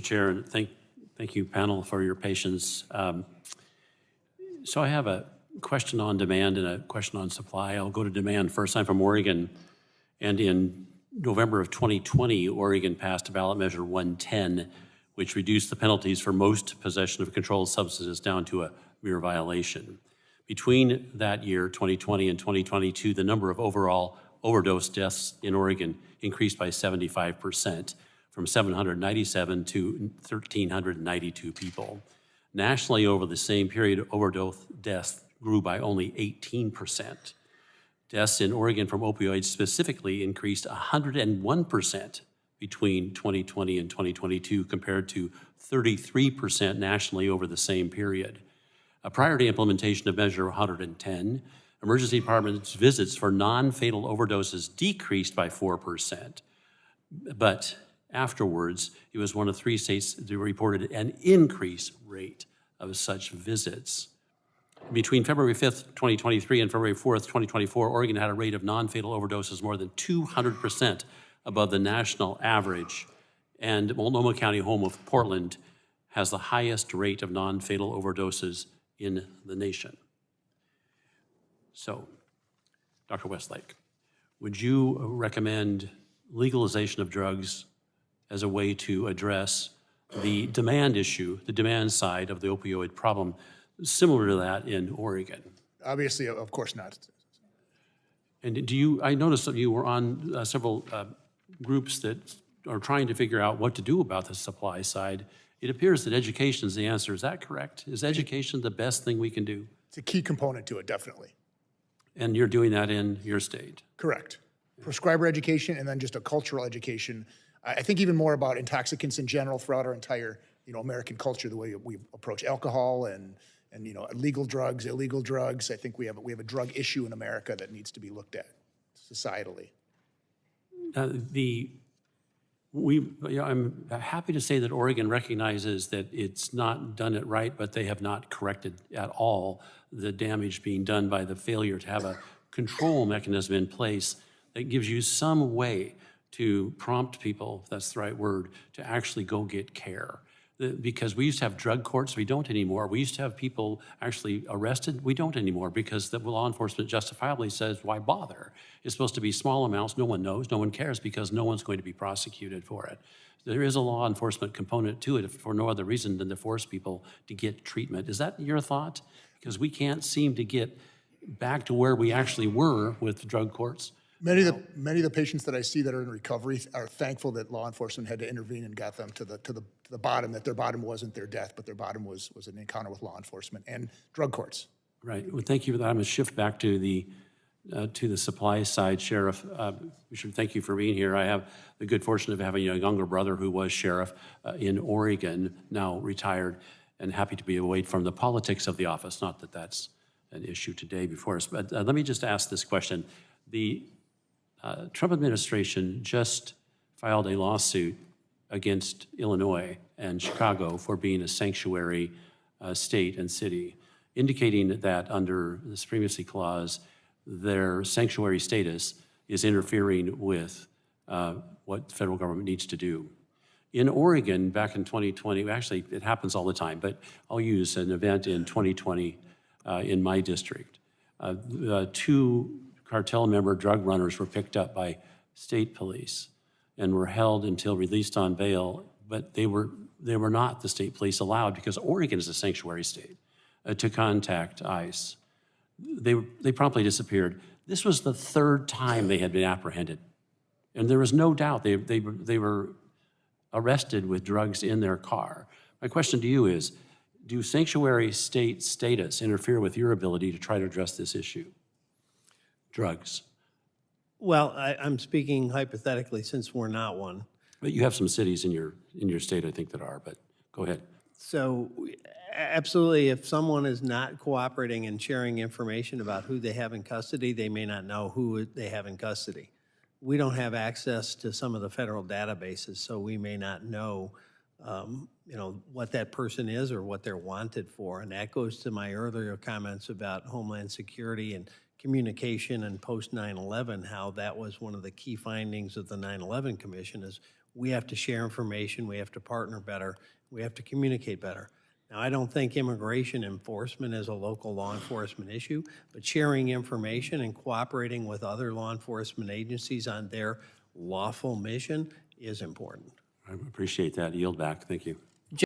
Chair, and thank you, panel, for your patience. So I have a question on demand and a question on supply. I'll go to demand first. I'm from Oregon, and in November of 2020, Oregon passed a ballot measure 110, which reduced the penalties for most possession of controlled substances down to a mere violation. Between that year, 2020 and 2022, the number of overall overdose deaths in Oregon increased by 75%, from 797 to 1,392 people. Nationally, over the same period, overdose deaths grew by only 18%. Deaths in Oregon from opioids specifically increased 101% between 2020 and 2022, compared to 33% nationally over the same period. Prior to implementation of Measure 110, emergency departments' visits for non-fatal overdoses decreased by 4%. But afterwards, it was one of 3 states that reported an increased rate of such visits. Between February 5th, 2023 and February 4th, 2024, Oregon had a rate of non-fatal overdoses more than 200% above the national average. And Multnomah County, home of Portland, has the highest rate of non-fatal overdoses in the nation. So, Dr. Westlake, would you recommend legalization of drugs as a way to address the demand issue, the demand side of the opioid problem, similar to that in Oregon? Obviously, of course not. And do you, I noticed that you were on several groups that are trying to figure out what to do about the supply side. It appears that education is the answer. Is that correct? Is education the best thing we can do? It's a key component to it, definitely. And you're doing that in your state? Correct. Prescriber education and then just a cultural education. I think even more about intoxicants in general throughout our entire, American culture, the way we approach alcohol and legal drugs, illegal drugs. I think we have a drug issue in America that needs to be looked at societally. I'm happy to say that Oregon recognizes that it's not done it right, but they have not corrected at all the damage being done by the failure to have a control mechanism in place that gives you some way to prompt people, if that's the right word, to actually go get care. Because we used to have drug courts, we don't anymore. We used to have people actually arrested, we don't anymore, because the law enforcement justifiably says, why bother? It's supposed to be small amounts, no one knows, no one cares, because no one's going to be prosecuted for it. There is a law enforcement component to it for no other reason than to force people to get treatment. Is that your thought? Because we can't seem to get back to where we actually were with drug courts. Many of the patients that I see that are in recovery are thankful that law enforcement had to intervene and got them to the bottom, that their bottom wasn't their death, but their bottom was an encounter with law enforcement and drug courts. Right. Well, thank you for that. I'm going to shift back to the supply side, Sheriff. We should thank you for being here. I have the good fortune of having a younger brother who was sheriff in Oregon, now retired, and happy to be away from the politics of the office. Not that that's an issue today before us, but let me just ask this question. The Trump administration just filed a lawsuit against Illinois and Chicago for being a sanctuary state and city, indicating that under the Supremacy Clause, their sanctuary status is interfering with what the federal government needs to do. In Oregon, back in 2020, actually it happens all the time, but I'll use an event in 2020 in my district. 2 cartel member drug runners were picked up by state police and were held until released on bail, but they were not, the state police, allowed, because Oregon is a sanctuary state, to contact ICE. They promptly disappeared. This was the 3rd time they had been apprehended. And there was no doubt they were arrested with drugs in their car. My question to you is, do sanctuary state status interfere with your ability to try to address this issue? Drugs. Well, I'm speaking hypothetically since we're not one. But you have some cities in your state, I think, that are, but go ahead. So absolutely, if someone is not cooperating and sharing information about who they have in custody, they may not know who they have in custody. We don't have access to some of the federal databases, so we may not know what that person is or what they're wanted for. And that goes to my earlier comments about Homeland Security and communication and post 9/11, how that was one of the key findings of the 9/11 Commission is we have to share information, we have to partner better, we have to communicate better. Now, I don't think immigration enforcement is a local law enforcement issue, but sharing information and cooperating with other law enforcement agencies on their lawful mission is important. I appreciate that. Yield back. Thank you.